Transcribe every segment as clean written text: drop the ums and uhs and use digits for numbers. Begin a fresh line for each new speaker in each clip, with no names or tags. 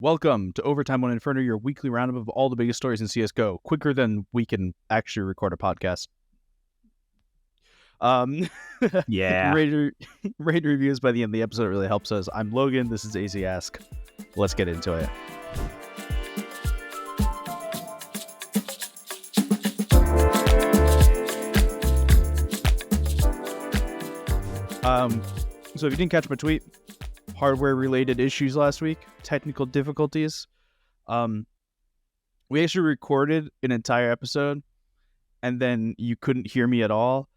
Welcome to Overtime on Inferno, your weekly roundup of all the biggest stories in CSGO, quicker than we can actually record a podcast.
Yeah.
Rate reviews by the end of the episode. It really helps us. I'm Logan. This is AZ Ask. Let's get into it. So if you didn't catch my tweet, hardware-related issues last week, technical difficulties. We actually recorded an entire episode, and then you couldn't hear me at all,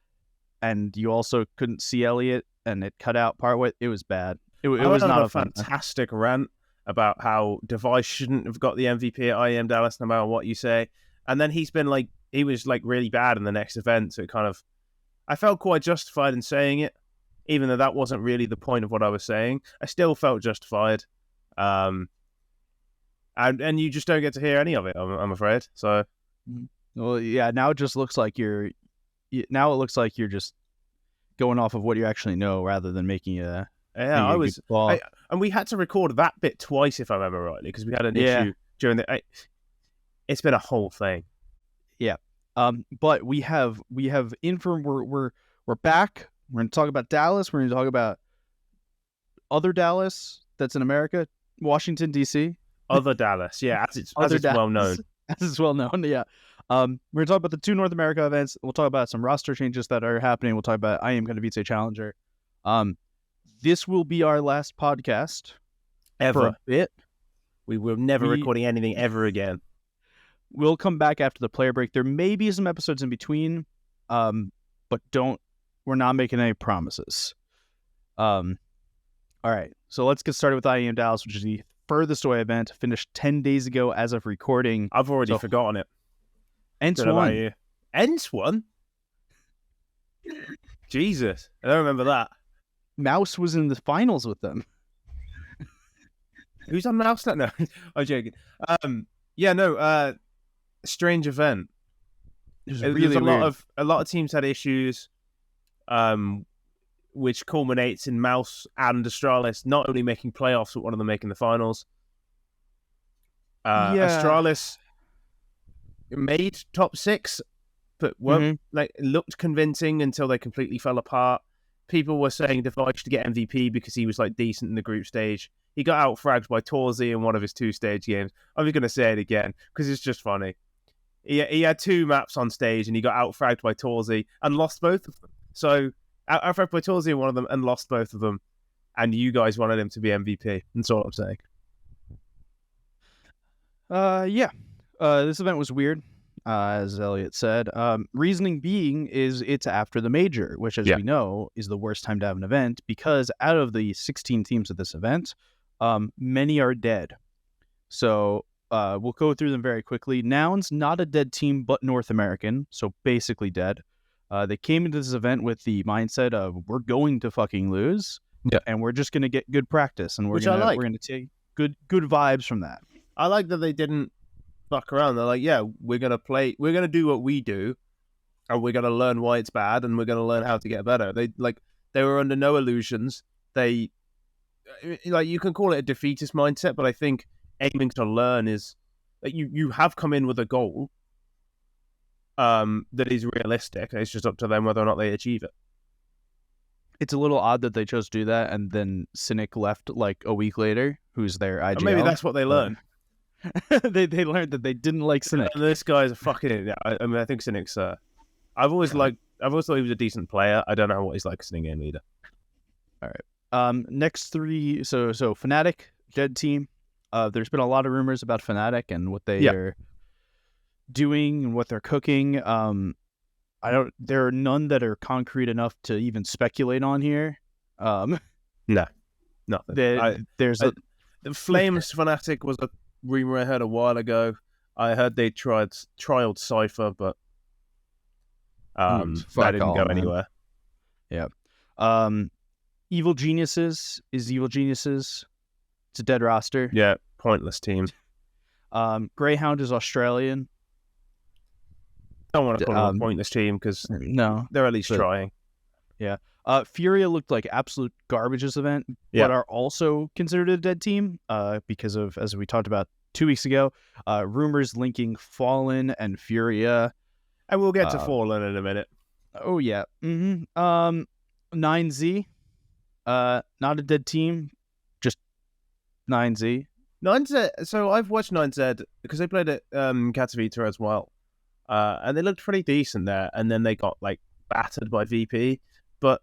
and you also couldn't see Elliot, and it cut out partway. It was bad. It was not
a fantastic rant about how Device shouldn't have got the MVP at IEM Dallas, no matter what you say. And then he was really bad in the next event, so I felt quite justified in saying it. Even though that wasn't really the point of what I was saying, I still felt justified. And you just don't get to hear any of it, I'm afraid. So,
well, yeah. Now it just looks like you're just going off of what you actually know rather than making a.
Yeah, and we had to record that bit twice, if I remember rightly, because we had an issue during the. It's been a whole thing.
Yeah. But we have we're back. We're going to talk about Dallas. We're going to talk about other Dallas that's in America, Washington, D.C.
Other Dallas, yeah, as it's well known.
As it's well known, yeah. We're going to talk about the two North America events. We'll talk about some roster changes that are happening. We'll talk about IEM Katowice Challenger. This will be our last podcast
ever.
For a bit.
We will never recording anything ever again.
We'll come back after the player break. There may be some episodes in between, but we're not making any promises. All right, so let's get started with IEM Dallas, which is the furthest away event, finished 10 days ago as of recording.
I've already forgotten it.
ENCE won.
ENCE won? Jesus, I don't remember that.
Mouse was in the finals with them.
Who's on Mouse? No, I'm joking. Strange event.
It was really weird.
A lot of teams had issues. Which culminates in Mouse and Astralis not only making playoffs, but one of them making the finals. Astralis made top 6, but weren't looked convincing until they completely fell apart. People were saying Device should get MVP because he was decent in the group stage. He got out-fragged by Torzi in one of his 2-stage games. I'm just going to say it again because it's just funny. He had 2 maps on stage and he got out-fragged by Torzi and lost both of them. So, out-fragged by Torzi in one of them and lost both of them. And you guys wanted him to be MVP. That's all I'm saying.
This event was weird, as Elliot said. Reasoning being is it's after the major, which, as we know, is the worst time to have an event because out of the 16 teams at this event, many are dead. So we'll go through them very quickly. Noun's not a dead team, but North American, so basically dead. They came into this event with the mindset of we're going to fucking lose, and we're just going to get good practice, and we're going to take good vibes from that.
I like that they didn't fuck around. They're like, yeah, we're going to do what we do, and we're going to learn why it's bad, and we're going to learn how to get better. They were under no illusions. You can call it a defeatist mindset, but I think aiming to learn is that you have come in with a goal that is realistic. It's just up to them whether or not they achieve it.
It's a little odd that they chose to do that, and then Cynic left a week later, who's their IGL.
Or maybe that's what they learned.
they learned that they didn't like Cynic.
And this guy's a fucking idiot. I think Cynic's I've always thought he was a decent player. I don't know what he's like as an in-game leader.
All right. Next 3, so Fnatic, dead team. There's been a lot of rumors about Fnatic and what they are doing and what they're cooking. There are none that are concrete enough to even speculate on here.
No, nothing. The Flames Fnatic was a rumor I heard a while ago. I heard they trialed Cypher, but that didn't go anywhere.
Yeah. Evil Geniuses is Evil Geniuses. It's a dead roster.
Yeah, pointless team.
Greyhound is Australian.
I don't want to call them a pointless team because they're at least trying.
Yeah. Furia looked like absolute garbage this event, but are also considered a dead team because of, as we talked about 2 weeks ago, rumors linking Fallen and Furia.
And we'll get to Fallen in a minute.
Oh, yeah. 9Z, not a dead team, just 9Z.
9Z, so I've watched 9Z because they played at Katowice as well. And they looked pretty decent there, and then they got like battered by VP, but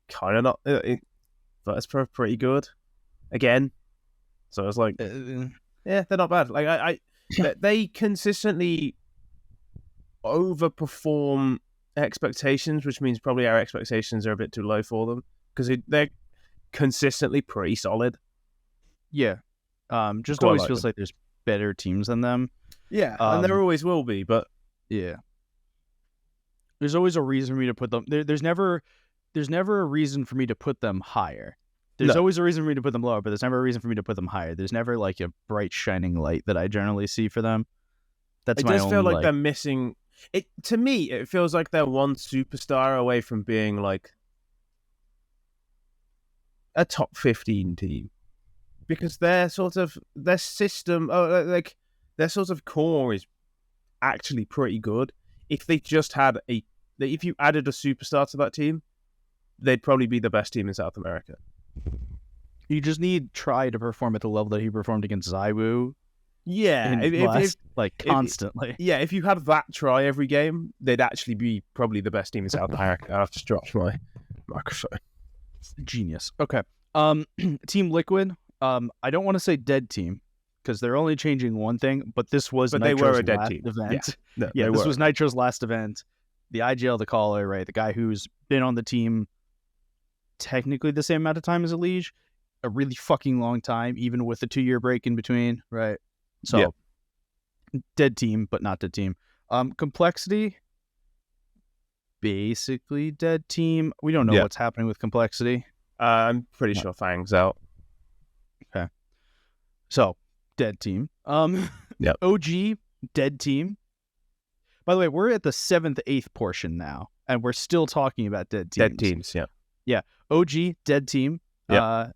kind of not. That's pretty good again. So I was like, yeah, they're not bad. Like they consistently overperform expectations, which means probably our expectations are a bit too low for them because they're consistently pretty solid.
Yeah, just always feels like there's better teams than them.
Yeah, and there always will be, but
yeah, there's always a reason for me to put them. There's never a reason for me to put them higher. There's always a reason for me to put them lower, but there's never a reason for me to put them higher. There's never like a bright shining light that I generally see for them. That's my only. It does
feel like they're missing. It to me, it feels like they're one superstar away from being like a top 15 team, because their system, like their sort of core is actually pretty good. If they just had if you added a superstar to that team, they'd probably be the best team in South America.
You just need Try to perform at the level that he performed against Zywu.
Yeah,
constantly.
If you had that Try every game, they'd actually be probably the best team in South America. I've just dropped my microphone.
Genius. Okay. Team Liquid. I don't want to say dead team because they're only changing one thing, but this was Nitro's
they were a dead
last
team
event.
Yeah,
this was Nitro's last event. The IGL, the caller, right? The guy who's been on the team technically the same amount of time as Elige, a really fucking long time, even with a 2-year break in between, right? So, dead team, but not dead team. Complexity, basically dead team. We don't know what's happening with Complexity.
I'm pretty sure Fang's out.
Okay. So, dead team. OG, dead team. By the way, we're at the 7th, 8th portion now, and we're still talking about dead teams.
Dead teams, yeah.
Yeah. OG, dead team.
Yep.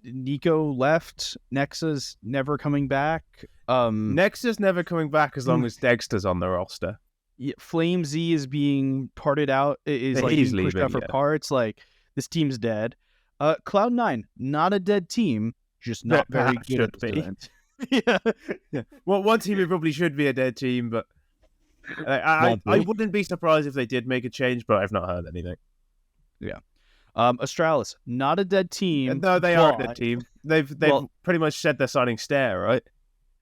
Nico left. Nexa's never coming back.
Nexa's never coming back as long as Dexter's on the roster.
Yeah, Flame Z is being parted out. Is like being pushed out for parts. Like, this team's dead. Cloud9, not a dead team, just not very good at the event.
Yeah. Well, one team who probably should be a dead team, but I wouldn't be surprised if they did make a change, but I've not heard anything.
Yeah. Astralis, not a dead team.
No, they are a dead team. They've pretty much said they're signing Stare, right?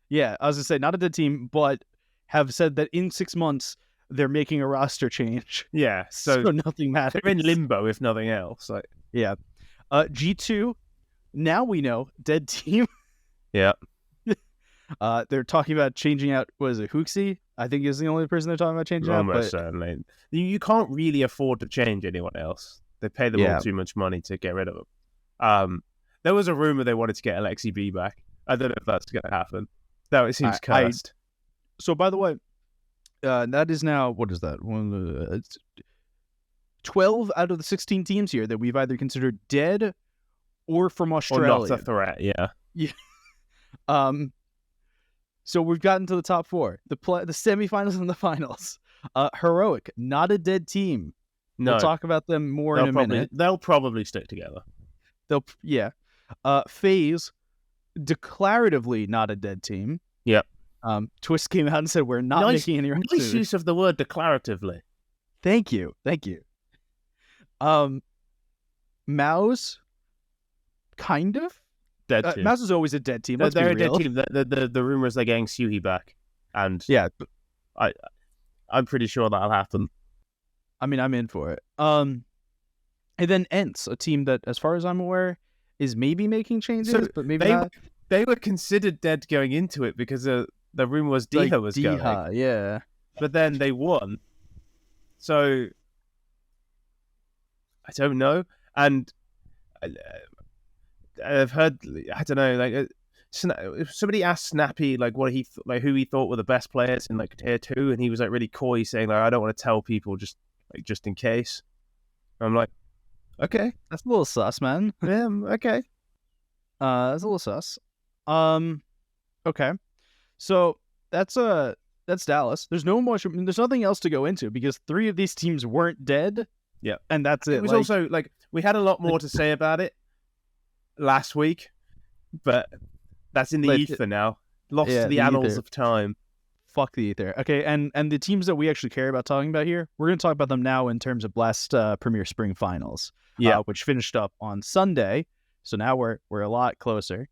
Yeah, I was going to say, not a dead team, but have said that in 6 months, they're making a roster change.
Yeah, so
nothing matters.
They're in limbo, if nothing else. Like,
yeah. G2, now we know, dead team.
Yeah.
They're talking about changing out, what is it, Hooksy? I think is the only person they're talking about changing out.
Almost certainly. You can't really afford to change anyone else. They pay them all too much money to get rid of them. There was a rumor they wanted to get Alexi B back. I don't know if that's going to happen. No, it seems cursed.
So, by the way, that is now, what is that? 12 out of the 16 teams here that we've either considered dead or from Australia.
Or not a threat, yeah.
Yeah. So we've gotten to the top 4, the semifinals and the finals. Heroic, not a dead team.
No.
We'll talk about them more in a minute.
They'll probably stick together.
FaZe, declaratively not a dead team.
Yep.
Twist came out and said we're not making any rounds.
Nice use of the word declaratively.
Thank you. Mouse, kind of.
Dead team.
Mouse is always a dead team.
They're a dead team. The rumor is they're getting Siuhy back, and I'm pretty sure that'll happen.
I mean, I'm in for it. And then Ents, a team that, as far as I'm aware, is maybe making changes, but maybe not.
They were considered dead going into it because the rumor was Diha was going.
Yeah.
But then they won. So I don't know. And I've heard, I don't know, like if somebody asked Snappy like what who he thought were the best players in like tier 2, and he was like really coy, saying like I don't want to tell people just in case. I'm like, okay,
That's a little sus, man.
yeah, okay.
That's a little sus. Okay. So that's Dallas. There's nothing else to go into because 3 of these teams weren't dead.
Yeah.
And that's it.
It was also like we had a lot more to say about it last week, but that's in the ether now. Lost to the annals of time.
Fuck the ether. Okay, and the teams that we actually care about talking about here, we're going to talk about them now in terms of Blast Premier Spring Finals, which finished up on Sunday. So now we're a lot closer.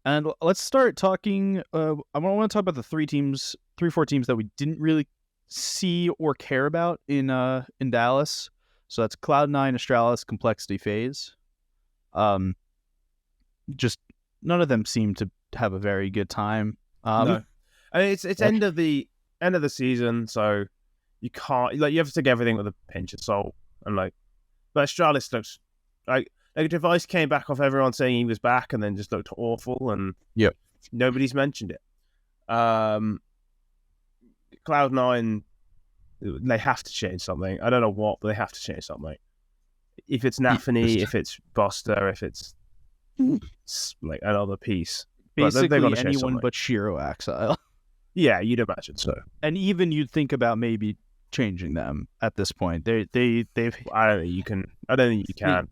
And let's start talking. I want to talk about the 4 teams that we didn't really see or care about in Dallas. So that's Cloud9, Astralis, Complexity, FaZe. Just none of them seem to have a very good time.
No. I mean, it's end of the season, so you can't you have to take everything with a pinch of salt. And but Astralis looks like Device came back off everyone saying he was back, and then just looked awful, and nobody's mentioned it. Cloud9, they have to change something. I don't know what, but they have to change something. If it's Nafany, if it's Buster, if it's another piece,
basically anyone but Shiro Axile.
Yeah, you'd imagine so.
And even you'd think about maybe changing them at this point. They've.
I don't think you can. I don't think you can.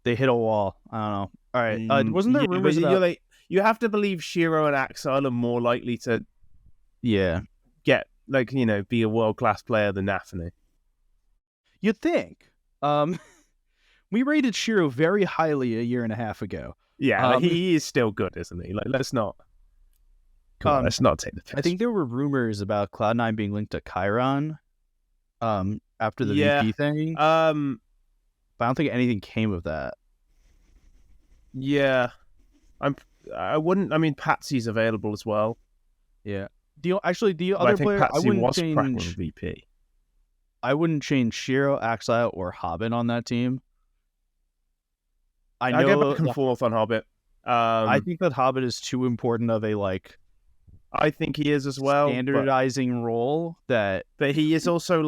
They hit a wall. I don't know. All right. Wasn't there rumors about...
you have to believe Shiro and Axile are more likely to get be a world-class player than Nafany.
You'd think. We rated Shiro very highly a year and a half ago.
Yeah, he is still good, isn't he? Let's not let's not take the piss.
I think there were rumors about Cloud9 being linked to Chiron after the VP thing. But I don't think anything came of that.
Yeah. I wouldn't... I mean, Patsy's available as well.
Yeah. The other player...
Patsy I wouldn't change... VP.
I wouldn't change Shiro, Axile, or Hobbit on that team.
I go back and forth on Hobbit.
I think that Hobbit is too important of a,
I think he is as well.
Standardizing role that...
But he is also,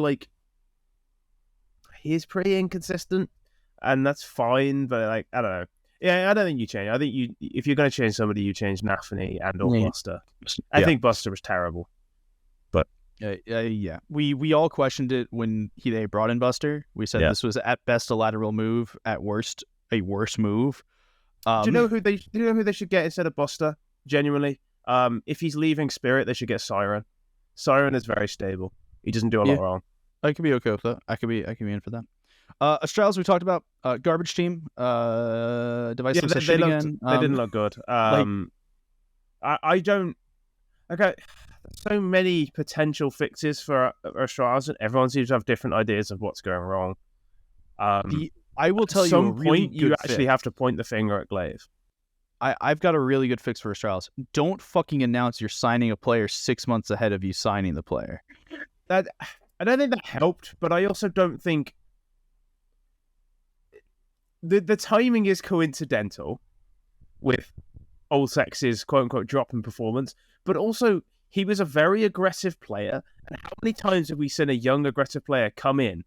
he is pretty inconsistent. And that's fine, but I don't know. Yeah, I don't think you change. I think if you're going to change somebody, you change Nafany or Buster. I think Buster was terrible, but
yeah, we all questioned it when they brought in Buster. We said this was at best a lateral move, at worst a worse move.
Do you know who they should get instead of Buster? Genuinely, if he's leaving Spirit, they should get Siren. Siren is very stable. He doesn't do a lot wrong.
I could be okay with that. I could be in for that. Astralis, we talked about. Garbage team. Device
they didn't look good. I don't. Okay, so many potential fixes for Astralis, and everyone seems to have different ideas of what's going wrong.
I will tell you,
at some point, you actually have to point the finger at Glaive.
I've got a really good fix for Astralis. Don't fucking announce you're signing a player 6 months ahead of you signing the player.
I don't think that helped, but I also don't think the timing is coincidental with Old Sex's quote-unquote drop in performance, but also he was a very aggressive player, and how many times have we seen a young aggressive player come in,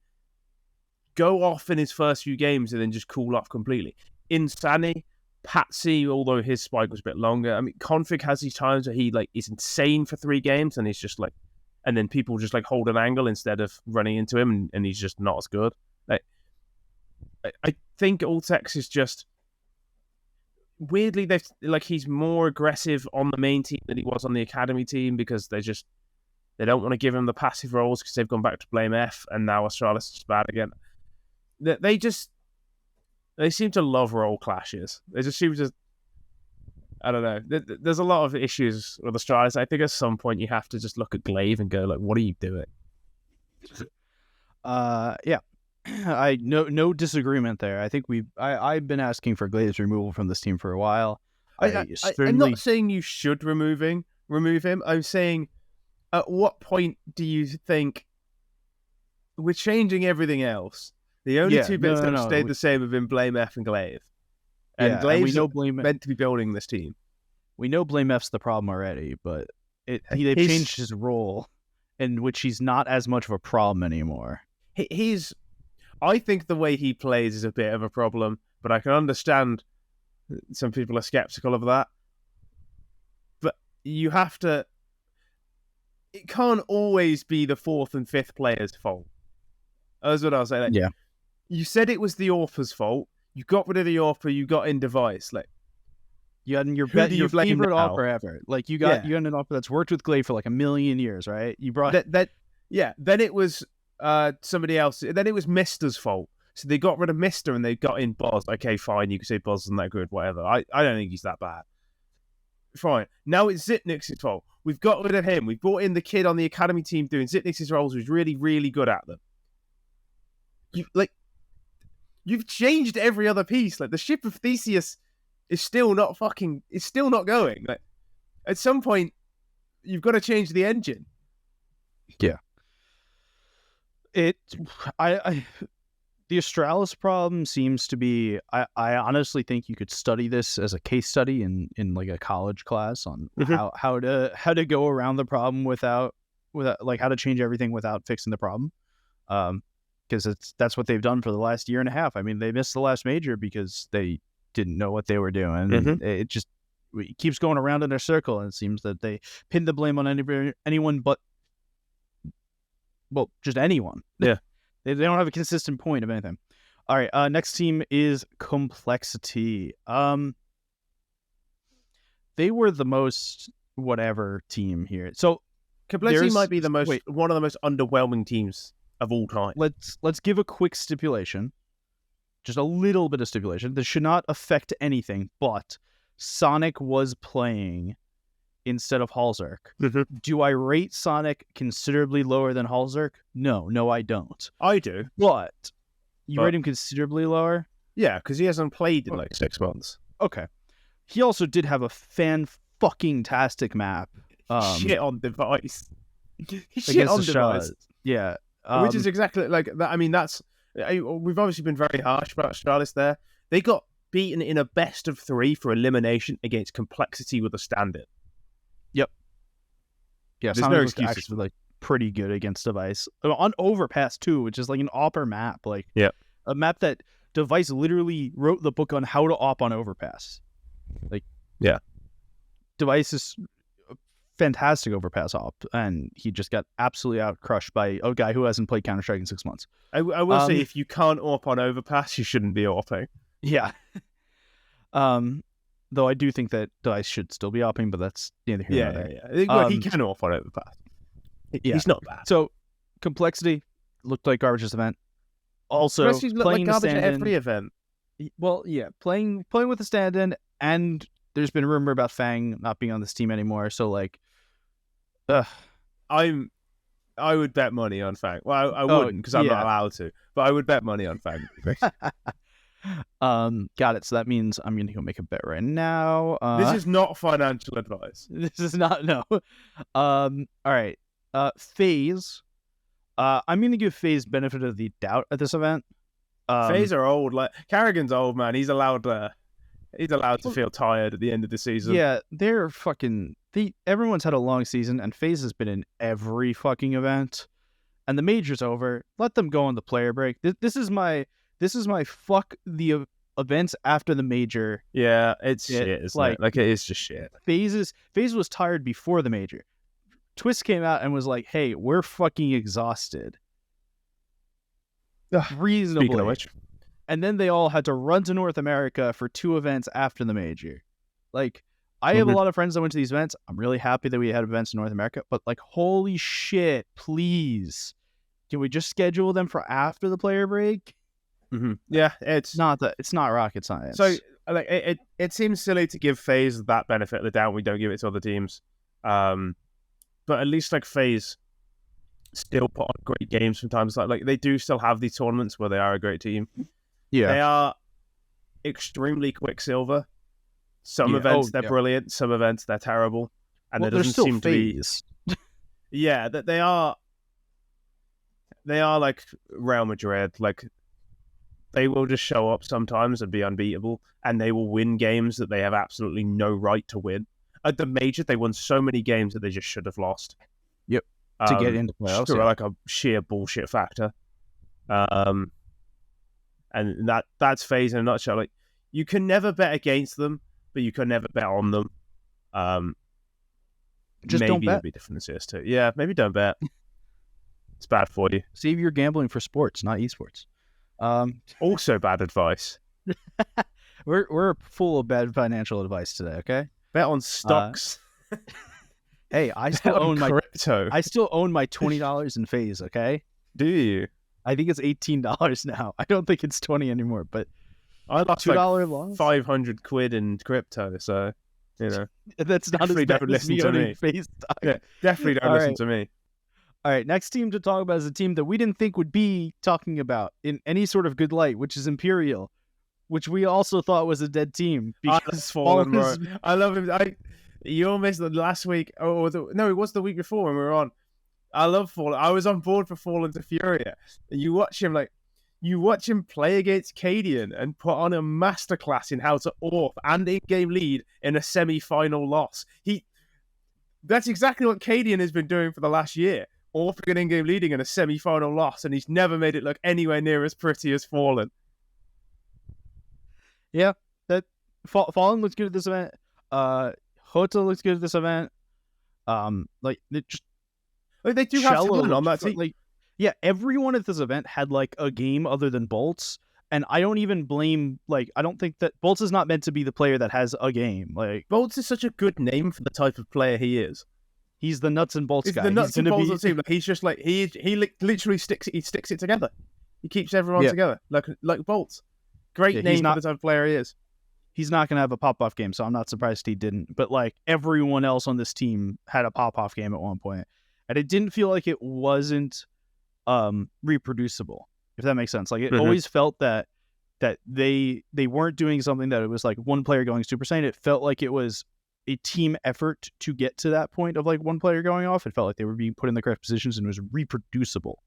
go off in his first few games, and then just cool off completely? Insani, Patsy, although his spike was a bit longer. I mean, Config has these times where he is insane for 3 games, and he's just and then people just hold an angle instead of running into him, and he's just not as good. I think Ultex is just weirdly he's more aggressive on the main team than he was on the academy team, because they don't want to give him the passive roles because they've gone back to blame F, and now Astralis is bad again. They seem to love role clashes. They just seem to... I don't know. There's a lot of issues with Astralis. I think at some point you have to just look at Glaive and go, what are you doing?
Yeah. No disagreement there. I think I've been asking for Glaive's removal from this team for a while.
I'm not saying you should remove him. I'm saying, at what point do you think we're changing everything else? The only 2 bits that have stayed the same have been Blame F and Glaive. And Glaive's meant to be building this team.
We know Blame F's the problem already, but they've changed his role, in which he's not as much of a problem anymore.
I think the way he plays is a bit of a problem, but I can understand some people are skeptical of that. But you have to... It can't always be the 4th and 5th player's fault. That's what I'll say. Like,
yeah.
You said it was the author's fault. You got rid of the author. You got in device. Like,
you had your
who do you blame
favorite
now?
author ever. Like you got an author that's worked with Glaive for like 1,000,000 years, right? You brought
that. Yeah. Then it was somebody else. Then it was Mister's fault. So they got rid of Mister and they got in Boz. Okay, fine. You can say Boz isn't that good. Whatever. I don't think he's that bad. Fine. Now it's Zitnik's fault. We've got rid of him. We brought in the kid on the academy team doing Zitnik's roles, who's really, really good at them. You've changed every other piece. Like the ship of Theseus is still not going. Like at some point, you've got to change the engine.
Yeah. The Astralis problem seems to be. I honestly think you could study this as a case study in like a college class on how to go around the problem without like how to change everything without fixing the problem. Because that's what they've done for the last year and a half. I mean, they missed the last major because they didn't know what they were doing. It keeps going around in their circle, and it seems that they pin the blame on anyone but, well, just anyone.
Yeah.
They don't have a consistent point of anything. All right, next team is Complexity. They were the most whatever team here. So
Complexity might be one of the most underwhelming teams of all time.
Let's give a quick stipulation, just a little bit of stipulation. This should not affect anything, but Sonic was playing instead of Halzerk. Do I rate Sonic considerably lower than Halzerk? No, I don't.
I do.
But you rate him considerably lower?
Yeah, because he hasn't played in like 6 months.
Okay. He also did have a fan-fucking-tastic map.
Shit on device. Shit on device.
Yeah.
Which is exactly like that. I mean, we've obviously been very harsh about Astralis there. They got beaten in a best of 3 for elimination against Complexity with a stand-in.
Yep. Yeah,
there's no
excuses. Actually like pretty good against Device on Overpass too, which is like an opper map. Like a map that Device literally wrote the book on how to op on Overpass. Like Device is fantastic Overpass op, and he just got absolutely out crushed by a guy who hasn't played Counter-Strike in 6 months.
I will say, if you can't op on Overpass, you shouldn't be opping.
Yeah. Though I do think that Dice should still be opping, but that's neither here nor there.
Yeah. Well, he can op on Overpass. He's not bad.
So Complexity looked like garbage this event. Also, playing
like garbage at every event.
Well, yeah, playing with the stand-in, and there's been rumor about Fang not being on this team anymore. So like,
I would bet money on Fang. Well, I wouldn't because I'm not allowed to, but I would bet money on Fang.
Got it. So that means I'm going to go make a bet right now.
This is not financial advice.
This is not, no. All right. FaZe. I'm going to give FaZe benefit of the doubt at this event.
FaZe are old. Like Carrigan's old, man. He's allowed to feel tired at the end of the season.
Yeah, they're fucking. Everyone's had a long season, and FaZe has been in every fucking event. And the major's over. Let them go on the player break. This is my fuck the events after the major.
Yeah, it's shit. Isn't it? Like it is just shit.
FaZe was tired before the major. Twist came out and was like, "Hey, we're fucking exhausted." Reasonably.
Speaking of which.
And then they all had to run to North America for 2 events after the major. Like, I have a lot of friends that went to these events. I'm really happy that we had events in North America, but like, holy shit, please. Can we just schedule them for after the player break?
Yeah, it's
not rocket science.
So like it seems silly to give FaZe that benefit of the doubt. We don't give it to other teams. But at least like FaZe still put on great games sometimes. Like they do still have these tournaments where they are a great team.
Yeah.
They are extremely Quicksilver. Some events they're brilliant, some events they're terrible. And there doesn't seem to be yeah, that they are like Real Madrid. Like they will just show up sometimes and be unbeatable, and they will win games that they have absolutely no right to win. At the major, they won so many games that they just should have lost.
Yep. To get into playoffs.
Like a sheer bullshit factor. And that's FaZe in a nutshell. Like, you can never bet against them, but you can never bet on them.
Just
maybe
don't bet.
it'll be different in CS2. Yeah, maybe don't bet. It's bad for you.
Save your gambling for sports, not esports.
Also bad advice.
We're full of bad financial advice today. Okay,
bet on stocks.
Hey, I still own my
crypto.
I still own my $20 in FaZe. Okay,
do you?
I think it's $18 now. I don't think it's 20 anymore. But
I lost
$2 loss,
£500 in crypto. So
that's not as bad as me owning FaZe stock.
Yeah, definitely don't listen to me.
All right, next team to talk about is a team that we didn't think would be talking about in any sort of good light, which is Imperial, which we also thought was a dead team.
Because Fallen, bro. I love him. You almost last week, it was the week before when we were on. I love Fallen. I was on board for Fallen to Furia. And you watch him play against Cadian and put on a masterclass in how to AWP and in-game lead in a semi-final loss. That's exactly what Cadian has been doing for the last year. AWPing and in-game leading in a semi-final loss, and he's never made it look anywhere near as pretty as Fallen.
Yeah, that Fallen looks good at this event. Hota looks good at this event.
They do have talent on that team.
Yeah, everyone at this event had a game other than Bolts, and I don't even blame. I don't think that Bolts is not meant to be the player that has a game.
Bolts is such a good name for the type of player he is.
He's the nuts and bolts guy.
The nuts and bolts of the team. He's just he literally sticks it together. He keeps everyone together like Bolts. Great name for the type of player he is.
He's not going to have a pop-off game, so I'm not surprised he didn't. But everyone else on this team had a pop-off game at one point, and it didn't feel like it wasn't reproducible, if that makes sense. It always felt that they weren't doing something that it was one player going Super Saiyan. It felt like it was a team effort to get to that point of one player going off. It felt like they were being put in the correct positions and it was reproducible,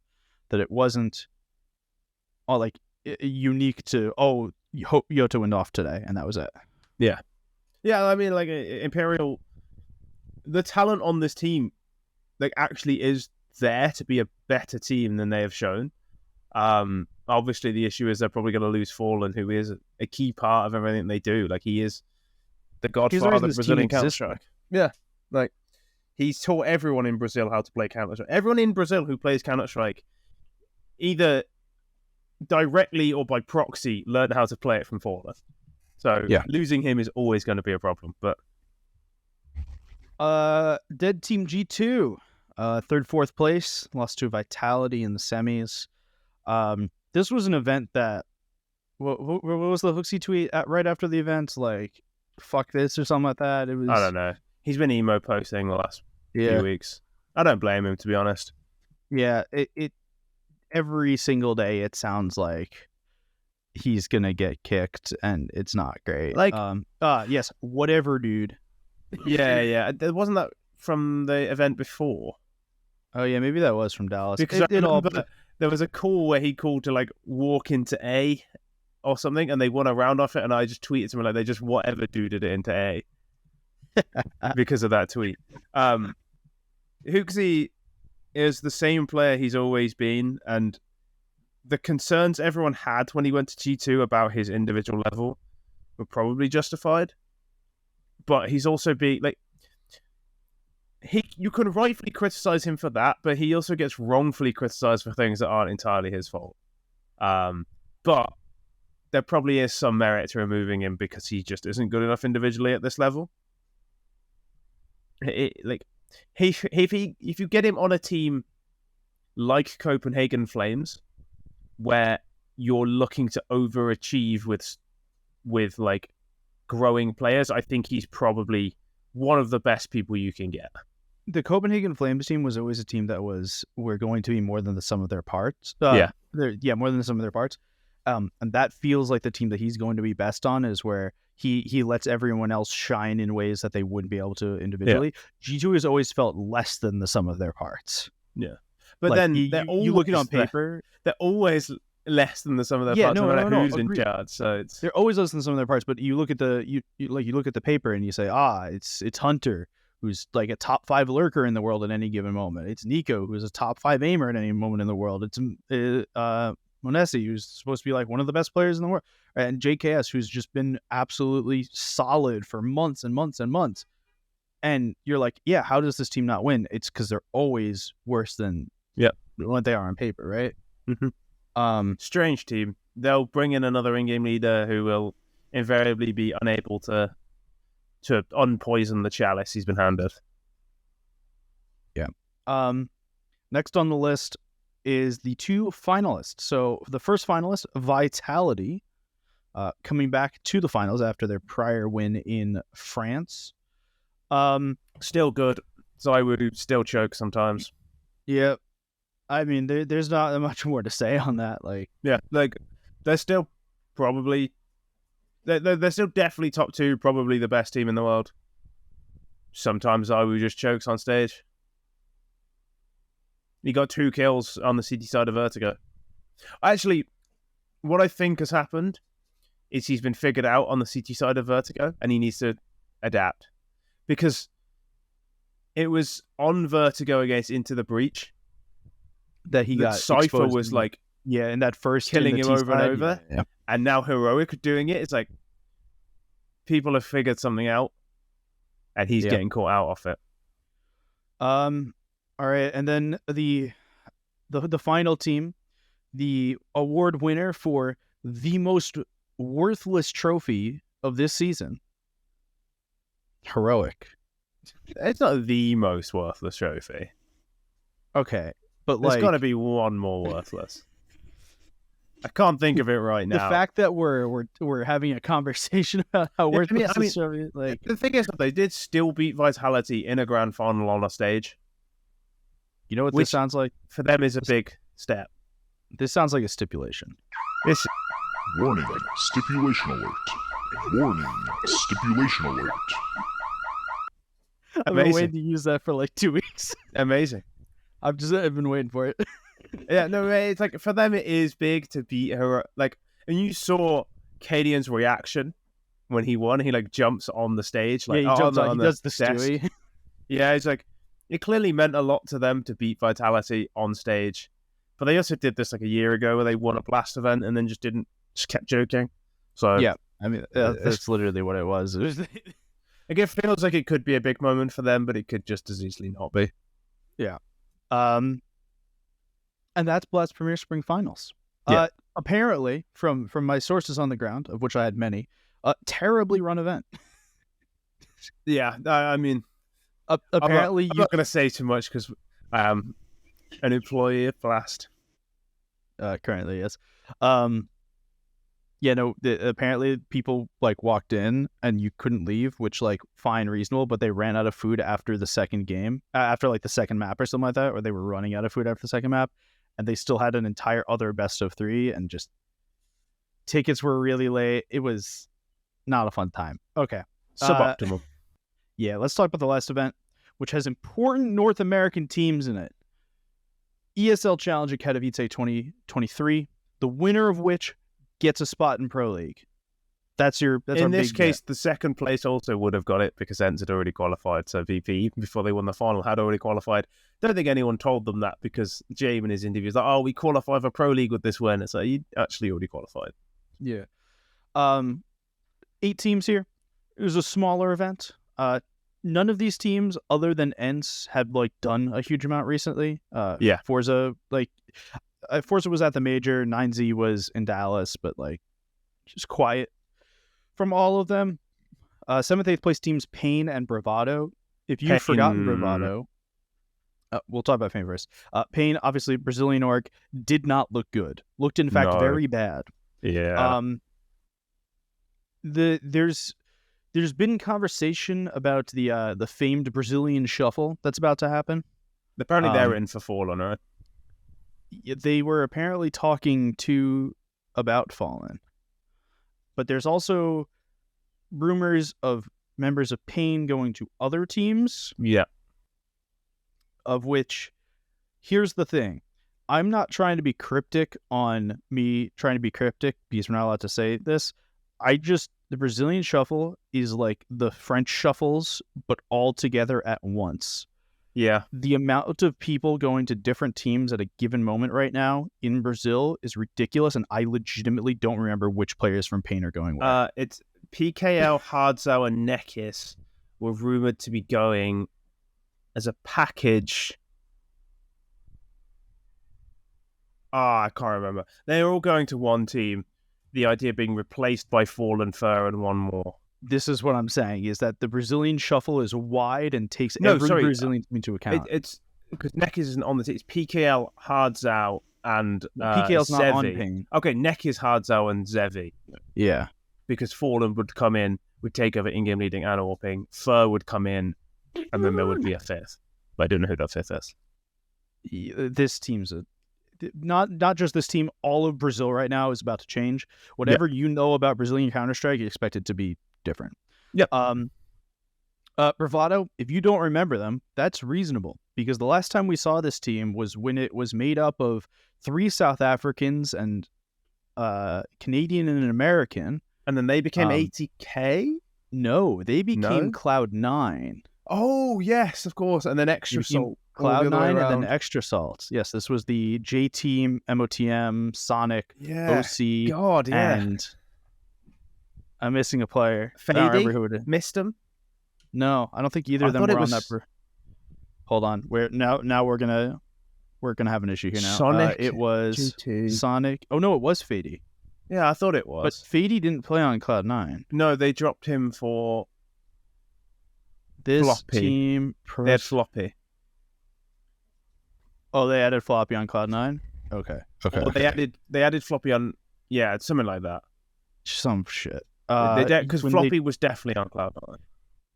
that it wasn't unique to Yota went off today and that was it.
Yeah I mean, Imperial, the talent on this team actually is there to be a better team than they have shown. Obviously the issue is they're probably going to lose Fallen, who is a key part of everything they do. He is the godfather of Brazilian Counter-Strike. Yeah. He's taught everyone in Brazil how to play Counter-Strike. Everyone in Brazil who plays Counter-Strike, either directly or by proxy, learned how to play it from Fallen. So losing him is always going to be a problem. But
Dead Team G2, third, fourth place, lost to Vitality in the semis. This was an event that what was the Hooksy tweet right after the event? Fuck this or something like that. It was,
I don't know. He's been emo posting the last few weeks. I don't blame him, to be honest.
Yeah, it every single day it sounds like he's gonna get kicked and it's not great. Yes, whatever, dude.
Yeah. Wasn't that from the event before?
Oh yeah, maybe that was from Dallas.
Because there was a call where he called to walk into A or something, and they won a round off it, and I just tweeted something they just whatever duded it into A because of that tweet. Hooksy is the same player he's always been, and the concerns everyone had when he went to G2 about his individual level were probably justified. But he's also you can rightfully criticize him for that, but he also gets wrongfully criticized for things that aren't entirely his fault. But there probably is some merit to removing him because he just isn't good enough individually at this level. If you get him on a team like Copenhagen Flames, where you're looking to overachieve with growing players, I think he's probably one of the best people you can get.
The Copenhagen Flames team was always a team that we're going to be more than the sum of their parts. More than the sum of their parts. And that feels like the team that he's going to be best on is where he lets everyone else shine in ways that they wouldn't be able to individually. Yeah. G2 has always felt less than the sum of their parts.
Yeah. But then
you look at it on paper,
they're always less than the sum of their parts. No matter who's in charge. So
they're always less than the sum of their parts. But you look at you look at the paper and you say, it's Hunter, who's a top 5 lurker in the world at any given moment. It's Nico, who's a top 5 aimer at any moment in the world. It's Onesi, who's supposed to be like one of the best players in the world, and JKS, who's just been absolutely solid for months and months and months. And you're like, yeah, how does this team not win? It's because they're always worse than what they are on paper, right?
Mm-hmm. Strange team. They'll bring in another in-game leader who will invariably be unable to unpoison the chalice he's been handed.
Yeah. Next on the list is the 2 finalists. So the first finalist, Vitality, coming back to the finals after their prior win in France.
Still good. So I would still choke sometimes.
Yeah. I mean, there's not much more to say on that.
They're still probably... They're still definitely top 2, probably the best team in the world. Sometimes I would just chokes on stage. He got 2 kills on the city side of Vertigo. Actually, what I think has happened is he's been figured out on the city side of Vertigo, and he needs to adapt. Because it was on Vertigo against Into the Breach
that he got
Cypher was like...
Yeah, in that first...
Killing him over and over. Yeah. And now Heroic doing it. It's like people have figured something out, and he's getting caught out off it.
All right, and then the final team, the award winner for the most worthless trophy of this season, Heroic.
It's not the most worthless trophy.
Okay, but
there's got to be one more worthless. I can't think of it right now.
The fact that we're having a conversation about how worthless this trophy, like...
The thing is, they did still beat Vitality in a grand final on a stage.
You know what this sounds like?
For them is a big step.
This sounds like a stipulation.
Warning, stipulation alert. Warning, stipulation alert.
I've been waiting to use that for like 2 weeks.
Amazing.
I've been waiting for it.
Yeah, no, it's like, for them it is big to beat her. Like, and you saw Cadian's reaction when he won. He like jumps on the stage. Like,
he jumps on, he does the Siuhy.
Yeah, it's like, it clearly meant a lot to them to beat Vitality on stage. But they also did this like a year ago where they won a Blast event and then just kept joking. So
yeah, I mean, that's literally what it was.
Like, it feels like it could be a big moment for them, but it could just as easily not be.
Yeah. And that's Blast Premier Spring Finals.
Yeah.
Apparently, from my sources on the ground, of which I had many, terribly run event.
Yeah, I mean...
apparently,
I'm not going to say too much because I am an employee at Blast.
Currently, yes. Yeah, no. Apparently, people like walked in and you couldn't leave, which like fine, reasonable. But they ran out of food after the second game, after like the second map or something like that, or they were running out of food after the second map, and they still had an entire other best of 3, and just tickets were really late. It was not a fun time. Okay,
suboptimal.
Yeah, let's talk about the last event, which has important North American teams in it. ESL Challenger Katowice 2023, the winner of which gets a spot in Pro League. That's in
this case, the second place also would have got it because Ents had already qualified. So VP, before they won the final, had already qualified. Don't think anyone told them that because James in his interview was like, "Oh, we qualify for Pro League with this win." It's like, you actually already qualified.
Yeah. 8 teams here. It was a smaller event. None of these teams, other than Ents, had like done a huge amount recently. Forza, Forza was at the major. 9Z was in Dallas, but like just quiet from all of them. 7th, 8th place teams, Pain and Bravado. If you've forgotten Bravado, we'll talk about Pain first. Pain, obviously Brazilian org, did not look good. Looked in fact very bad.
Yeah.
There's been conversation about the famed Brazilian shuffle that's about to happen.
Apparently they're in for Fallen, right?
They were apparently talking about Fallen. But there's also rumors of members of Pain going to other teams.
Yeah.
Of which, here's the thing. I'm not trying to be cryptic on me trying to be cryptic because we're not allowed to say this. The Brazilian shuffle is like the French shuffles, but all together at once.
Yeah.
The amount of people going to different teams at a given moment right now in Brazil is ridiculous, and I legitimately don't remember which players from Pain are going where.
It's PKL, Hardzau, and Nekis were rumored to be going as a package. I can't remember. They're all going to one team. The idea being replaced by Fallen Fur and one more.
This is what I'm saying, is that the Brazilian shuffle is wide and takes every Brazilian team into account.
It's because Nekis isn't on the team. It's PKL, Hardzau, and
PKL's
Zevi.
not on Pain.
Okay, Nekis, Hardzau, and Zevi.
Yeah.
Because Fallen would come in, would take over in-game leading and AWPing. Fur would come in, and then there would be a fifth. But I don't know who that fifth is.
This team's not just this team. All of Brazil right now is about to change. Whatever you know about Brazilian Counter-Strike, you expect it to be different.
Yep.
Bravado, if you don't remember them, that's reasonable, because the last time we saw this team was when it was made up of 3 South Africans and Canadian and an American.
And then they became 80K?
No, they became Cloud9.
Oh, yes, of course. And then Extra Salt.
Cloud9 and then Extra Salt. Yes, this was the J Team, MOTM, Sonic, OC, and I'm missing a player.
Fady?
I don't remember who it is.
Missed him?
No, I don't think either of them were on that. Hold on. Now we're gonna have an issue here now.
Sonic.
It was
G2.
Sonic. Oh no, it was Fady.
Yeah, I thought it was.
But Fady didn't play on Cloud9.
No, they dropped him for
this
Floppy.
team.
They had Floppy.
Oh, they added Floppy on Cloud9. Okay.
Well, they added Floppy on. Yeah, something like that.
Some shit.
Because Floppy was definitely on Cloud9.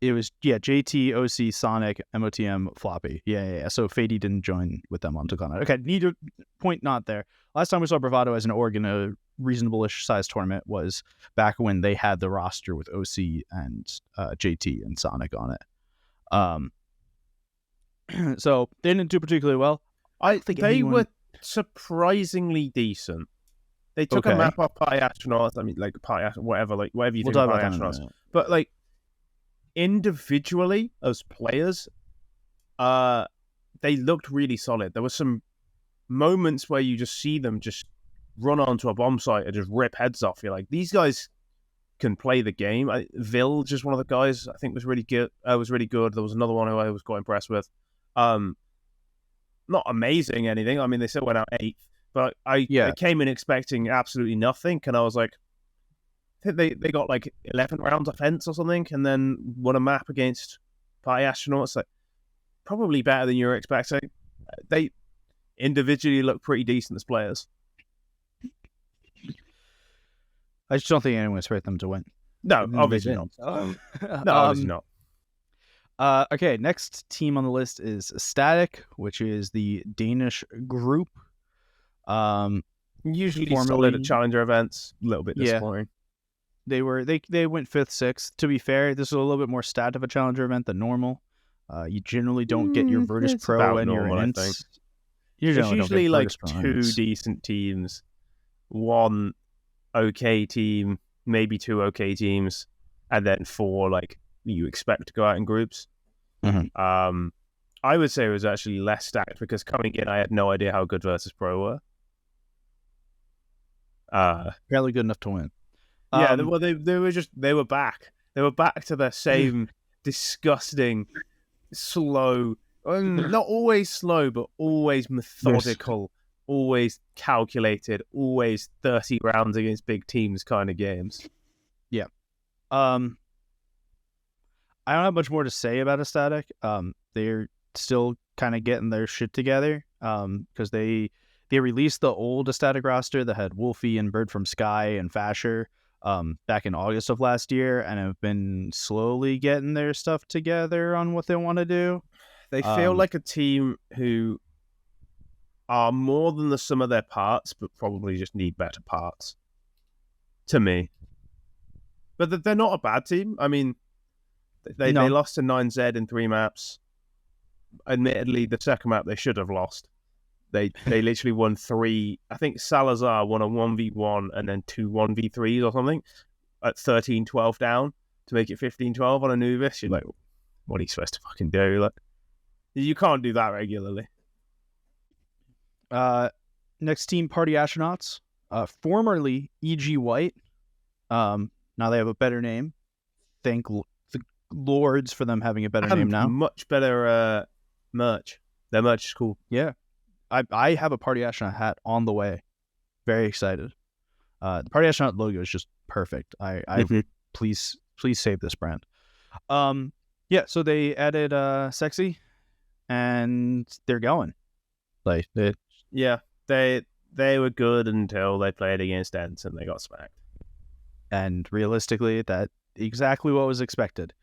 It was JT, OC, Sonic, MOTM, Floppy. Yeah. So Fady didn't join with them onto Cloud9. Okay, neither point not there. Last time we saw Bravado as an org in a reasonable-ish sized tournament was back when they had the roster with OC and JT and Sonic on it. So they didn't do particularly well.
I think they were surprisingly decent. They took a map off Party Astronauts. I mean, like Party whatever you think of Party Astronauts. But like individually as players, they looked really solid. There were some moments where you just see them just run onto a bomb site and just rip heads off. You're like, these guys can play the game. Vil, just one of the guys I think was really good. There was another one who I was quite impressed with. Not amazing anything. I mean, they still went out 8th, but I came in expecting absolutely nothing, and I was like, I think they got like 11 rounds offense or something, and then won a map against Party Astronauts. Like, probably better than you were expecting. They individually look pretty decent as players.
I just don't think anyone expected them to win.
No, obviously not. Obviously not.
Okay, next team on the list is Static, which is the Danish group.
Usually solid at challenger events. A little bit disappointing.
They went 5th, 6th. To be fair, this is a little bit more stat of a challenger event than normal. You generally don't get your Virtus Pro and your Ints.
There's usually like 2 decent teams, 1 okay team, maybe 2 okay teams, and then 4 like you expect to go out in groups.
Mm-hmm.
I would say it was actually less stacked because coming in, I had no idea how good Virtus Pro were.
Barely good enough to win.
Yeah, they were back. They were back to their same disgusting, slow, not always slow, but always methodical, always calculated, always 30 rounds against big teams kind of games.
Yeah. I don't have much more to say about a Static. They're still kind of getting their shit together because they released the old Static roster that had Wolfie and Bird from Sky and Fasher back in August of last year, and have been slowly getting their stuff together on what they want to do.
They feel like a team who are more than the sum of their parts, but probably just need better parts, to me. But they're not a bad team. I mean, they lost to 9Z in 3 maps. Admittedly, the second map they should have lost. They literally won 3. I think Salazar won a 1v1 and then 2 1v3s or something at 13-12 down to make it 15-12 on Anubis. You're like, what are you supposed to fucking do? Like, You can't do that regularly.
Next team, Party Astronauts. Formerly E.G. White. Now they have a better name. Thank the lords for them having a better name now.
Much better merch. Their merch is cool.
Yeah. I have a Party Astronaut hat on the way. Very excited. The Party Astronaut logo is just perfect. Please save this brand. Yeah, so they added Sexy, and they're going. Like
they were good until they played against Ents and they got smacked.
And realistically, that exactly what was expected.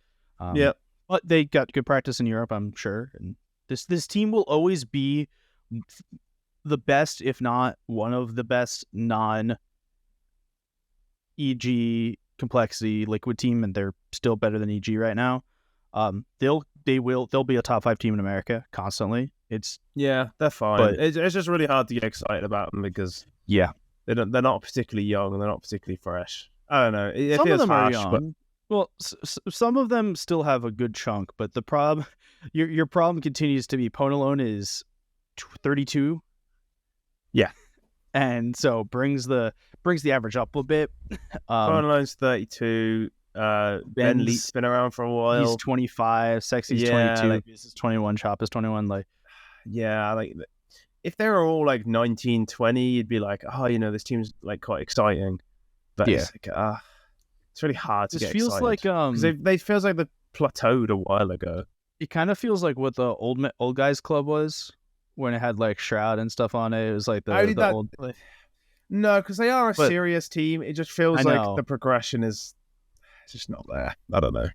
Yeah,
but they got good practice in Europe, I'm sure. And this team will always be the best, if not one of the best non-EG complexity liquid team, and they're still better than EG right now. They'll be a top 5 team in America constantly.
They're fine. But it's just really hard to get excited about them because they're not particularly young and they're not particularly fresh. I don't know. It
some
feels
of them
harsh,
are young.
But...
Well, some of them still have a good chunk, but the problem, your problem continues to be Ponalone is 32.
Yeah,
and so brings the average up a bit.
Ponalone's 32. Ben Leet's been around for a while.
He's 25. Sexy's 22.
Like,
this is 21. Chop is 21. Like,
yeah, like if they were all like 19, 20, you'd be like, oh, this team's like quite exciting. But it's like, it's really hard to get
feels
excited.
Like
they feels like they plateaued a while ago.
It kind of feels like what the old guys club was when it had like Shroud and stuff on it. It was like the old.
No, because they are a serious team. It just feels like the progression is just not there. I don't know.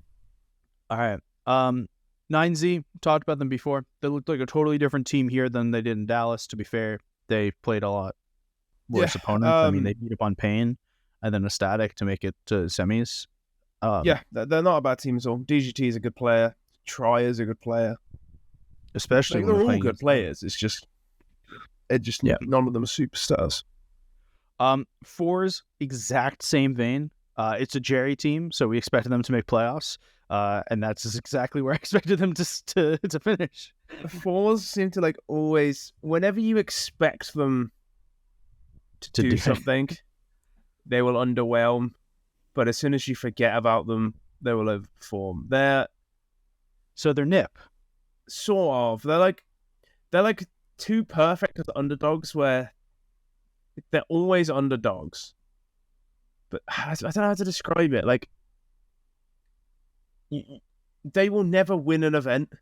All right. 9Z, talked about them before. They looked like a totally different team here than they did in Dallas. To be fair, they played a lot worse opponents. I mean, they beat up on Pain and then a Static to make it to semis.
They're not a bad team at all. DGT is a good player. Try is a good player.
Especially
they're all good players. It's just none of them are superstars.
4's exact same vein. It's a Jerry team, so we expected them to make playoffs. And that's exactly where I expected them to finish.
4s seem to like always, whenever you expect them to do something, they will underwhelm. But as soon as you forget about them, they will overperform. They're
NIP.
Sort of. They're like too perfect as underdogs where they're always underdogs. But I don't know how to describe it. Like, they will never win an event.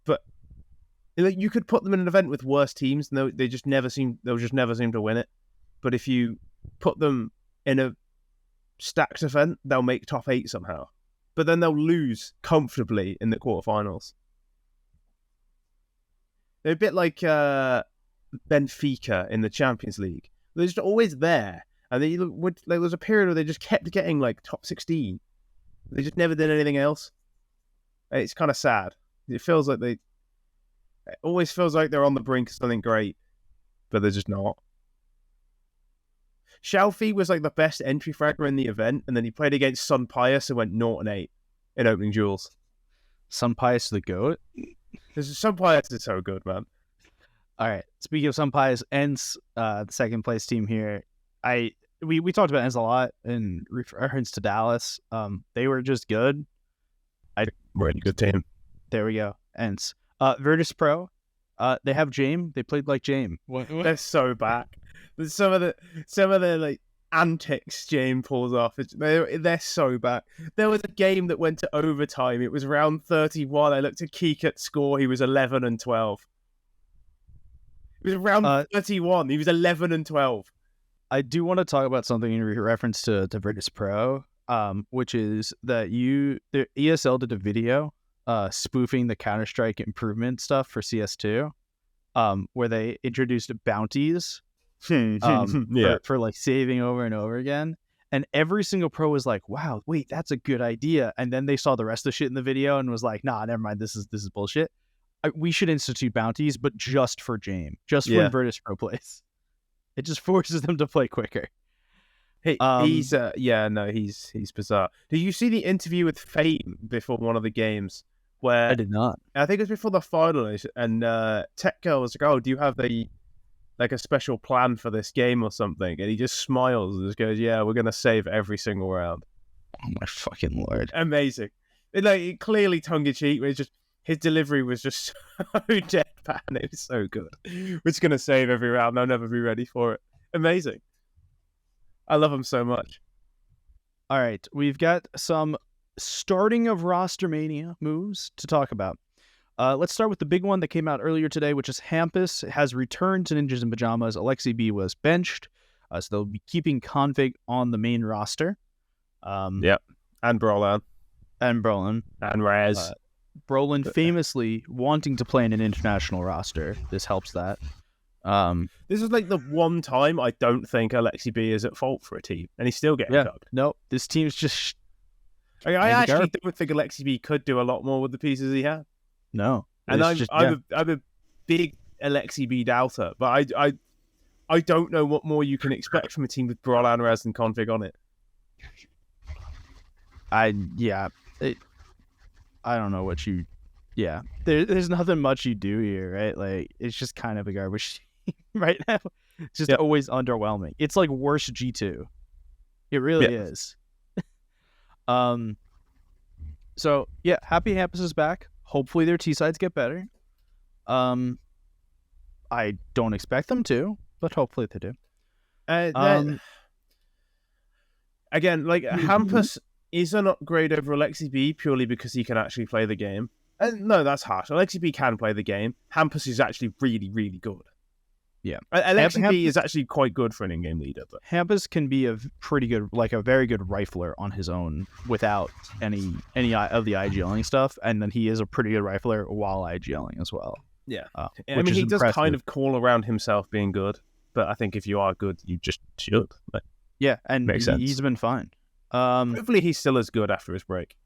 But like, you could put them in an event with worse teams, and they'll just never seem to win it. But if you put them in a stacked event, they'll make top 8 somehow. But then they'll lose comfortably in the quarterfinals. They're a bit like Benfica in the Champions League. They're just always there. And there was a period where they just kept getting like top 16. They just never did anything else. It's kind of sad. It always feels like they're on the brink of something great, but they're just not. Siuhy was like the best entry fragger in the event, and then he played against Sun Pius and went 0-8 in opening duels.
Sun Pius the GOAT?
Sun Pius is so good, man.
All right. Speaking of Sun Pius, Ents, the second place team here. We talked about Ents a lot in reference to Dallas. They were just good.
Really good team.
There we go. Ents. Virtus Pro. They have Jame. They played like Jame.
What? They're so back. Some of the like antics Jame pulls off. They're so back. There was a game that went to overtime. It was round 31. I looked at Kikat's score. He was 11-12. It was round 31. He was 11-12.
I do want to talk about something in reference to Virtus Pro, which is that the ESL did a video spoofing the Counter-Strike improvement stuff for CS2, where they introduced bounties for like saving over and over again. And every single pro was like, wow, wait, that's a good idea. And then they saw the rest of the shit in the video and was like, nah, never mind, this is bullshit. We should institute bounties, but just for Jame, just when Virtus Pro plays. It just forces them to play quicker.
He's bizarre. Did you see the interview with Fame before one of the games where
I did not.
I think it was before the final, and Tech Girl was like, "Oh, do you have a special plan for this game or something?" And he just smiles and just goes, "Yeah, we're gonna save every single round."
Oh my fucking lord!
Amazing. It clearly tongue in cheek, but it's just his delivery was just so deadpan. It was so good. We're just gonna save every round. I'll never be ready for it. Amazing. I love him so much.
All right, we've got some starting of RosterMania moves to talk about. Let's start with the big one that came out earlier today, which is Hampus has returned to Ninjas in Pajamas. Alexi B was benched, so they'll be keeping Config on the main roster.
Yep, and Brolin.
And Brolin.
And Raz.
Brolin famously wanting to play in an international roster. This helps that.
This is like the one time I don't think Alexi B is at fault for a team, and he's still getting cooked.
No, this team's just...
I actually don't think Alexi B could do a lot more with the pieces he had.
No.
And I'm a big Alexi B doubter, but I don't know what more you can expect from a team with Brolin, Raz, and Config on it.
I don't know what you... Yeah. There's nothing much you do here, right? Like, it's just kind of a garbage team right now. It's just always underwhelming. It's like worse G2. It really is. So, yeah, happy Hampus is back. Hopefully their T-sides get better. I don't expect them to, but hopefully they do.
Again, like, Hampus is an upgrade over Alexi B purely because he can actually play the game. No, that's harsh. Alexi B can play the game. Hampus is actually really, really good.
Yeah.
Alexi B is actually quite good for an in-game leader. But
Hampus can be a pretty good, like a very good rifler on his own without any of the IGLing stuff. And then he is a pretty good rifler while IGLing as well.
Yeah. I mean, he does kind of call around himself being good. But I think if you are good, you just should. Like,
yeah, and
makes sense.
He's been fine.
Hopefully he's still as good after his break.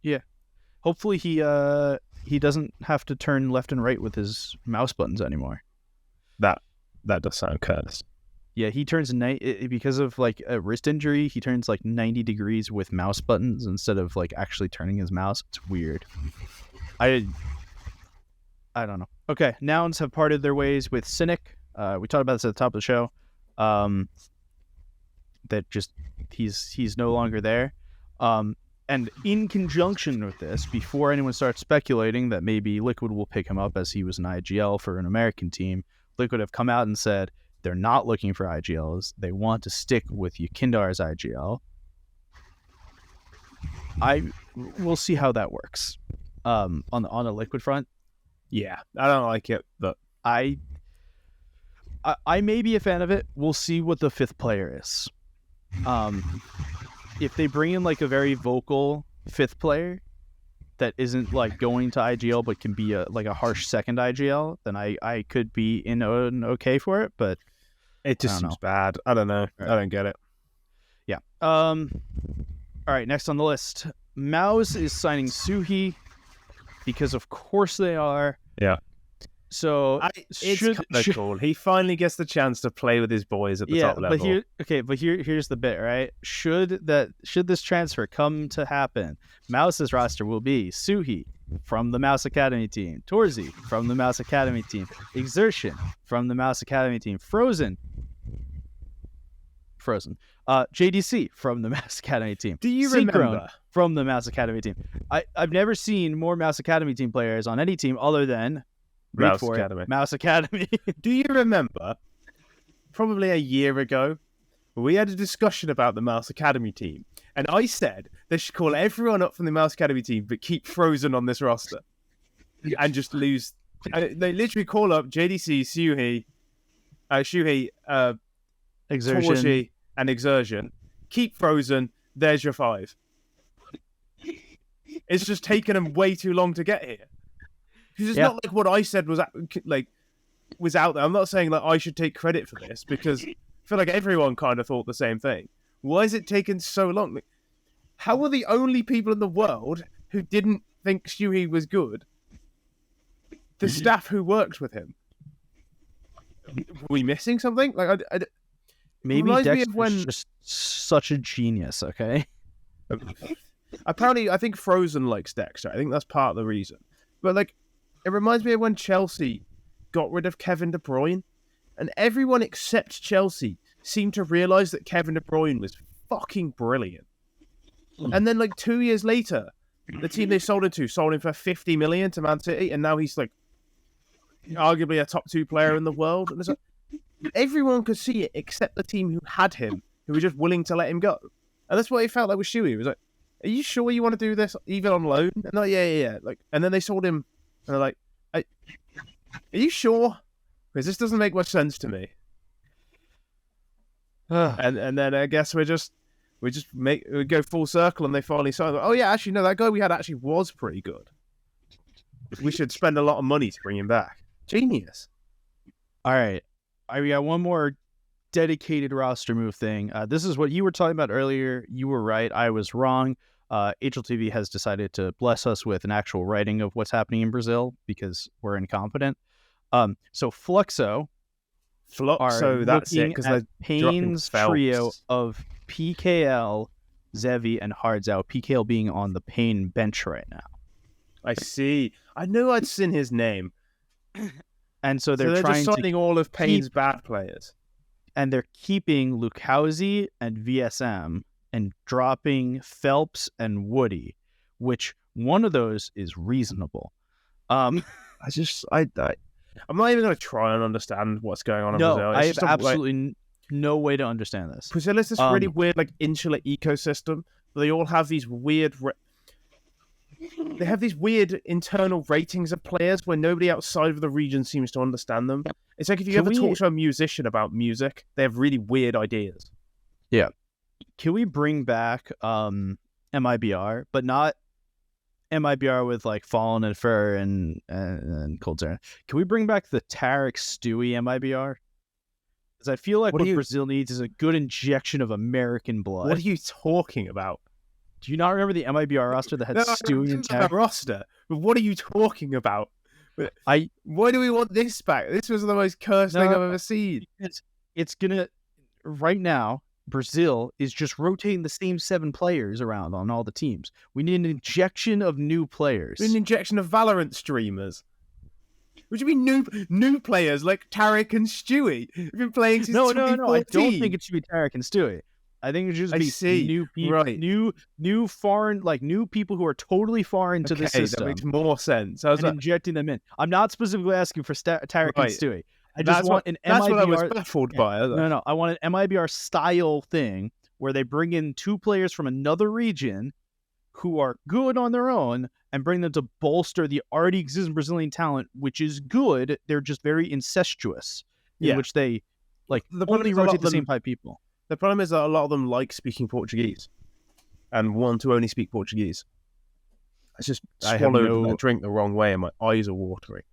Yeah. Hopefully he doesn't have to turn left and right with his mouse buttons anymore.
That does sound cursed.
Yeah, he turns because of like a wrist injury. He turns like 90 degrees with mouse buttons instead of like actually turning his mouse. It's weird. I don't know. Okay, Nouns have parted their ways with Cynic. We talked about this at the top of the show. That just he's no longer there. And in conjunction with this, before anyone starts speculating that maybe Liquid will pick him up as he was an IGL for an American team, Liquid have come out and said they're not looking for IGLs. They want to stick with Yukindar's IGL. We'll see how that works. On the Liquid front.
Yeah, I don't like it, but
I may be a fan of it. We'll see what the fifth player is. If they bring in like a very vocal fifth player that isn't like going to IGL but can be a harsh second IGL, then I could be in okay for it, but
it just seems bad. I don't know. Right. I don't get it.
Yeah. All right, next on the list. Mouse is signing Siuhy because of course they are.
Yeah.
So
it's kind of cool. He finally gets the chance to play with his boys at the top level.
But here's the bit, right? Should this transfer come to happen, Mouse's roster will be Siuhy from the Mouse Academy team, Torzi from the Mouse Academy team, Exertion from the Mouse Academy team, Frozen, JDC from the Mouse Academy team.
Do you remember?
From the Mouse Academy team. I've never seen more Mouse Academy team players on any team other than Mouse Academy.
Do you remember, probably a year ago, we had a discussion about the Mouse Academy team, and I said they should call everyone up from the Mouse Academy team, but keep Frozen on this roster, and just lose. And they literally call up JDC, Siuhy,
Exertion,
Torzi, and Exertion. Keep Frozen. There's your 5. It's just taken them way too long to get here. Because it's not like what I said was out there. I'm not saying that I should take credit for this because I feel like everyone kind of thought the same thing. Why is it taken so long? How are the only people in the world who didn't think Siuhy was good the staff who worked with him? Were we missing something?
Maybe Dexter's just such a genius, okay?
Apparently, I think Frozen likes Dexter. I think that's part of the reason. But like, it reminds me of when Chelsea got rid of Kevin De Bruyne, and everyone except Chelsea seemed to realize that Kevin De Bruyne was fucking brilliant. And then like 2 years later, the team they sold him for 50 million to Man City, and now he's like arguably a top 2 player in the world. And it's like, everyone could see it except the team who had him, who were just willing to let him go. And that's what it felt like with Siuhy. It was like, are you sure you want to do this even on loan? And they're like, yeah. Like, and then they sold him, and they're like, are you sure? Because this doesn't make much sense to me. and then I guess we go full circle, and they finally sign. Oh yeah, actually no, that guy we had actually was pretty good. We should spend a lot of money to bring him back. Genius.
All right, we got one more dedicated roster move thing. This is what you were talking about earlier. You were right. I was wrong. HLTV has decided to bless us with an actual writing of what's happening in Brazil because we're incompetent. So Fluxo,
that's it, because they're
Payne's trio of PKL, Zevi, and Hardzao. PKL being on the Payne bench right now.
I see. I knew I'd seen his name.
And so they're trying
just signing all of Payne's bad players.
And they're keeping Lukowski and VSM and dropping Phelps and Woody, which one of those is reasonable.
I'm not even going to try and understand what's going on in Brazil.
I have absolutely no way to understand this.
Brazil is this really weird, like, insular ecosystem. They all have these weird... They have these weird internal ratings of players where nobody outside of the region seems to understand them. It's like if you ever talk to a musician about music, they have really weird ideas.
Yeah. Can we bring back MIBR, but not MIBR with like Fallen and Fur and Cold Zera? Can we bring back the Tarek Stewie MIBR? Because I feel like what Brazil needs is a good injection of American blood.
What are you talking about?
Do you not remember the MIBR roster that had Stewie and Tarek?
Roster. But what are you talking about? Why do we want this back? This was the most cursed thing I've ever seen.
It's gonna right now. Brazil is just rotating the same 7 players around on all the teams. We need an injection of new players.
An injection of Valorant streamers. What do you mean new players like Tarek and Stewie? We've been playing since 2014.
No. I don't think it should be Tarek and Stewie. I think it should just be new people,
right.
new foreign, like new people who are totally foreign to the system.
That makes more sense.
Injecting them in. I'm not specifically asking for Tarek and Stewie. I just want an MIBR.
That's what I was baffled by.
No. I want an MIBR style thing where they bring in 2 players from another region who are good on their own and bring them to bolster the already existing Brazilian talent, which is good. They're just very incestuous, in which they only rotate the same 5 people.
The problem is that a lot of them like speaking Portuguese and want to only speak Portuguese. I just swallowed that drink the wrong way and my eyes are watering.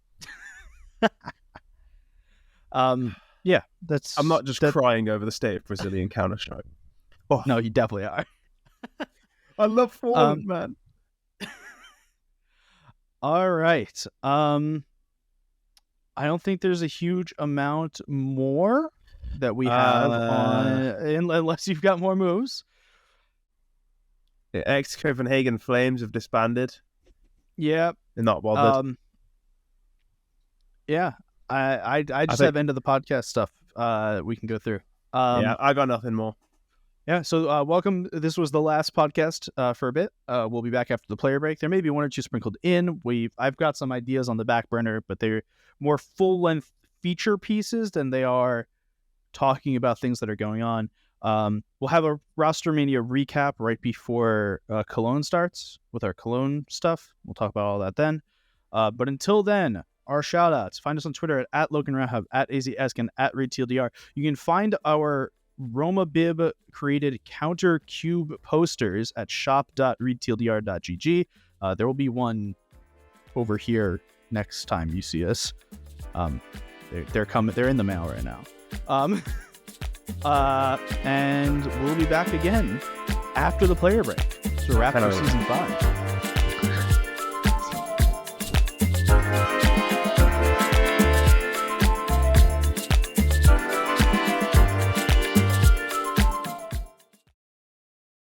Yeah, that's...
I'm not just crying over the state of Brazilian Counter-Strike.
Oh. No, you definitely are.
I love Fallen, man.
All right. I don't think there's a huge amount more that we have unless you've got more moves.
The ex-Copenhagen Flames have disbanded.
Yeah.
They're not bothered.
Yeah. I just have end of the podcast stuff we can go through.
Yeah, I got nothing more.
Yeah, so welcome. This was the last podcast for a bit. We'll be back after the player break. There may be 1 or 2 sprinkled in. I've got some ideas on the back burner, but they're more full-length feature pieces than they are talking about things that are going on. We'll have a RosterMania recap right before Cologne starts with our Cologne stuff. We'll talk about all that then. But until then, our shout-outs. Find us on Twitter at Logan Rahab, at AZESK, at ReadTLDR. You can find our Roma Bib created counter cube posters at shop.readtldr.gg. There will be one over here next time you see us. They're coming. They're in the mail right now. And we'll be back again after the player break to wrap up season 5.